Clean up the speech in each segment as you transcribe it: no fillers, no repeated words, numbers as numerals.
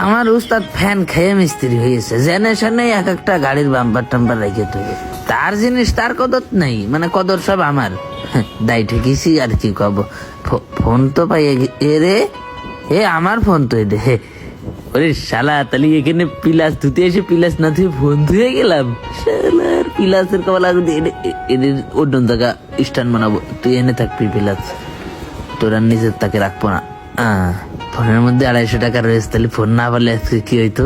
আমার উস্তাদ ফ্যান খেয়ে মিস্ত্রি হয়েছে, জেনে শুনে এক একটা গাড়ির বাম্পার টাম্পার রেখে তুই তার জিনিস তার কদর নেই, মানে কদর সব আমার। দায় ঠেকেছি আর কি কব। ফোন তো পাই রে, এ আমার ফোন তো এ। ওরে শালা, তাহলে এখানে পিলাস ধুতে এসে পিলাস না ধুয়ে ফোন ধুয়ে গেলাম। শালার পিলাসের কবলা এদের অন্য জায়গা স্ট্যান্ড বানাবো, তুই এনে থাকবি পিলাস, তোরা নিজের তাকে রাখবো না। ফোনের মধ্যে 250 টাকা রয়েছে, তাহলে ফোন না পারলে আজকে কি হইতো?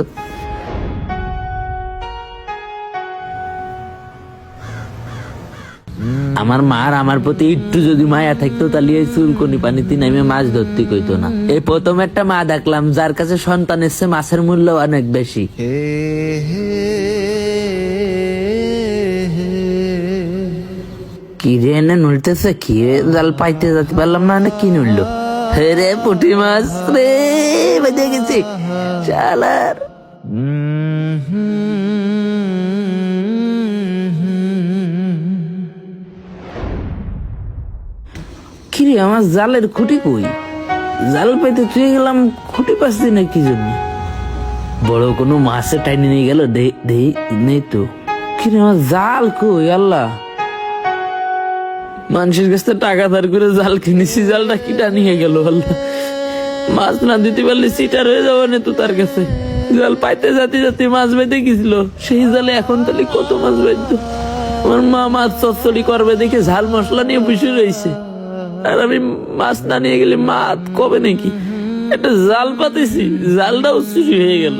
আমার মার আমার প্রতি একটু যদি মায়া থাকতো, তাহলে এই চুলকনি পানিতে নামে মাছ ধরতে কইতো না। এই প্রথম একটা মা দেখলাম যার কাছে সন্তানের চেয়ে মাছের মূল্য অনেক বেশি। কি রে এনে নড়তেছে, কি জাল পাইতে যেতে পারলাম না, কি নড়লো? রে পুঁটি মাছ রে, বেঁধে গেছি শালার। কিরে আমার জালের খুঁটি কই? জাল পাইতে চুয়ে গেলাম, খুঁটি পাচ্ছি না কি জন্য? বড় কোনো মাছে টাইনে নিয়ে গেল, নেই তো। কিরে আমার জাল কই? আল্লাহ, মানুষের কাছে টাকা ধার করে জাল কিনেছি, জালটা কিটা নিয়ে গেল? আল্লাহ, মাছ না দিতে পারলে সিটার হয়ে যাবো না তো তার কাছে। জাল পাইতে যাতে যাতে মাছ বেঁধে গেছিল, সেই জালে এখন তাহলে কত মাছ বেঁধত। আমার মা মাছ চচ্চড়ি করবে দেখে ঝাল মশলা নিয়ে বসে রয়েছে, আর আমি মাছ না নিয়ে গেলে মাছ কবে নাকি। একটা জাল পাতেছি, জালটাও চুরি হয়ে গেল।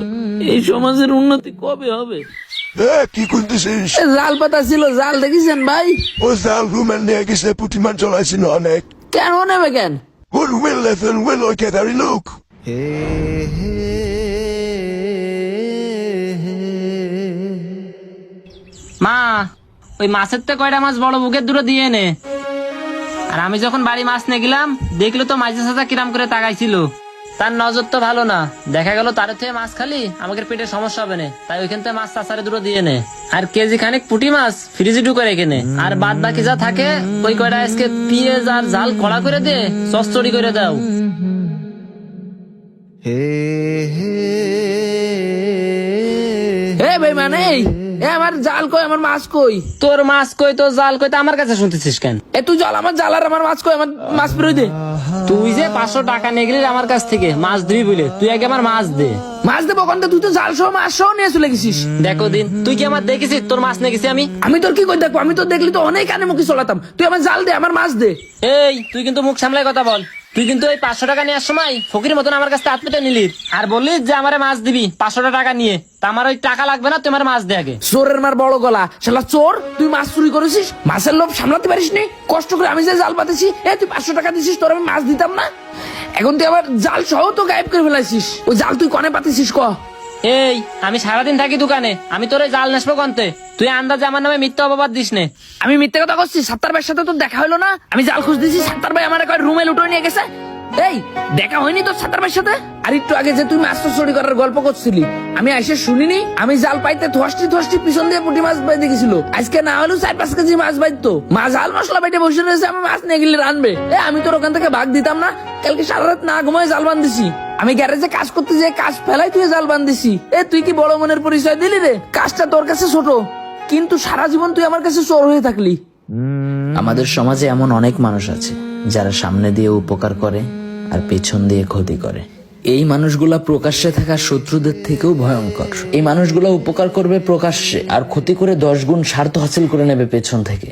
এই সমাজের উন্নতি কবে হবে? কি করতেছিস? জাল পাতা ছিল, জাল দেখেছেন ভাই? ও জাল রুমের নিয়ে গেছে, পুঁটি মাছ জ্বলাইছিল অনেক। কেন নেবে কেন? ওর রুমের লেফেন ওয়েল ওই কেদারি লোক। মা, ওই মাছের তো কয়টা মাছ বড় বুকের দুটো দিয়ে নে। আর আমি যখন বাড়ি মাছ নিয়ে গেলাম, দেখলো তো মাঝে সাথে কিরাম করে তাকাইছিল। তার নজর তো ভালো না, দেখা গেল তার থেকে মাছ খালি আমাদের পেটে সমস্যা হবে না, তাই ওইখান থেকে মাছ চাচারে দুটো দিয়ে নে। আর কেজি খানিক পুঁটি মাছ ফ্রিজে ঢুকে রেখে নে। আর বাদ বাকি যা থাকে ওই কয়টা আজকে পেঁয়াজ আর ঝাল কড়া করে দে, চচ্চড়ি করে দাও। মানে আমার জাল কই, আমার মাছ কই? তোর মাছ কই, তোর জাল কই, তা আমার কাছে শুনতেছিস কেন? তুই জল আমার জাল আর আমার মাছ কই? আমার মাছ ফেরত দে। তুই যে 500 টাকা নিয়ে গেলি আমার কাছ থেকে মাছ দিবি বলে, তুই আগে আমার মাছ দে। মাছ দেবো কোনটা? তুই তো জাল সহ মাছ সহ নিয়ে চলে গেছিস। দেখো দিন, তুই কি আমার দেখেছিস তোর মাছ নিয়ে গেছি আমি? আমি তোর কি করে দেখবো? আমি তো দেখলি তো অনেক কানে মুখে চলাতাম। তুই আমার জাল দে, আমার মাছ দে। এই তুই কিন্তু মুখ সামলায় কথা বল। তুই কিন্তু এই 500 টাকা নেওয়ার সময় ফকির মতন আমার কাছে হাত পেতে নিলি, আর বললি যে আমারে মাছ দিবি 500 টাকা নিয়ে। তা আমার ওই টাকা লাগবে না, তুই আমার মাছ দে আগে। চোরের মার বড় গলা, শালা চোর! তুই মাছ চুরি করেছিস, মাছের লোভ সামলাতে পারিস নি। কষ্ট করে আমি যে জাল পাতেছি, তুই 500 টাকা দিছিস, তোর আমি মাছ দিতাম না? এখন তুই আবার জাল সহ তো গায়েব করে ফেলাইছিস। ওই জাল তুই কনে পাতেছিস ক? এই আমি সারাদিন থাকি দোকানে, আমি তোর জাল নেসবো কনতে? তুই আন্দাজে আমার নামে মিথ্যা অপবাদ দিস নে। আমি মিথ্যে কথা করছি? সাত্তার ভাইয়ের সাথে তোর দেখা হলো না? আমি জাল খুঁজ দিছি, সাত্তার ভাই আমার রুমে লুটোয় নিয়ে গেছে। এই দেখা হয়নি তোর সাত্তার ভাইয়ের সাথে? আর একটু আগে যে তুই মাছ চুরি করার গল্প করছিলি, আমি আইসে শুনিনি? আমি জাল পাইতে ধোয়াষ্টি পিছন দিয়ে পুঁটি মাছ বাইতে গেছিল। আজকে না হলেও 4-5 কেজি মাছ বাইতো। মা জাল মশলা বাইতে বসে রয়েছে, আমি মাছ নিয়ে গেলে রানবে। আমি তোর ওখান থেকে ভাগ দিতাম না? কালকে সারা রাত না ঘুমায় জাল বান্ধিছি। আমি গ্যারেজে কাজ করতে যে কাজ ফেলাই তুই জাল বান্ধিছি। তুই কি বড় মনের পরিচয় দিলি রে? কাজটা তোর কাছে ছোট, কিন্তু সারা জীবন তুই আমার কাছে চোর হয়ে থাকলি। আমাদের সমাজে এমন অনেক মানুষ আছে যারা সামনে দিয়ে উপকার করে আর পেছন দিয়ে ক্ষতি করে। এই মানুষগুলা প্রকাশ্যে থাকা শত্রুদের থেকেও ভয়ঙ্কর। এই মানুষগুলা উপকার করবে প্রকাশ্যে আর ক্ষতি করে 10 গুণ স্বার্থ হাসিল করে নেবে পেছন থেকে।